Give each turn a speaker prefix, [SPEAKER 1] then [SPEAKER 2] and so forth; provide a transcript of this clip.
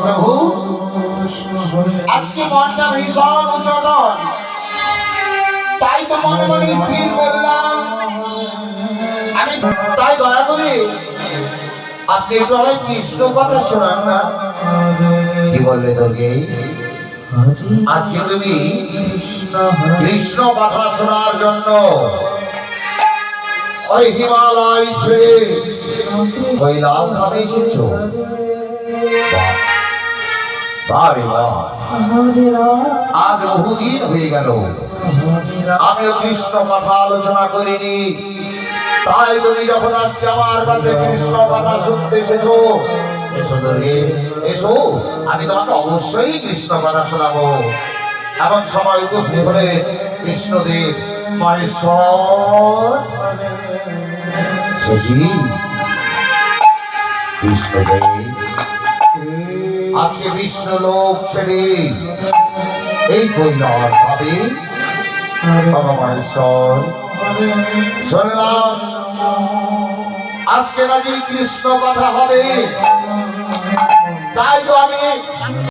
[SPEAKER 1] প্রভু আজকে মনটা ভীষণ উচটন, তাই তো মনে মনে স্থির করলাম আমি তাই দয়া করে আপনি একটু আমায় কৃষ্ণ কথা শোনান না। কি বললে দুর্গে? আজকে তুমি কৃষ্ণ কথা শোনার জন্য ওই হিমালয় ছেড়ে কৈলাস ধামে এসেছো? আজ বহুদিন হয়ে গেল আমিও কৃষ্ণ কথা আলোচনা করিনি, তাই তুমি যখন আজকে আমার কাছে কৃষ্ণ কথা শুনতে এসেছো, এসো দুর্গে এসো, আমি তোমাকে অবশ্যই কৃষ্ণ কথা শোনাবো। এমন সময় উপস্থিত হলে কৃষ্ণদেব মহেশ্বর। কৃষ্ণদেব আজকে বিষ্ণু লোক ছেড়ে এই কৈলাস ভাবে মহেশ্বর শুনলাম আজকে নাকি কৃষ্ণ কথা হবে, তাই তো আমি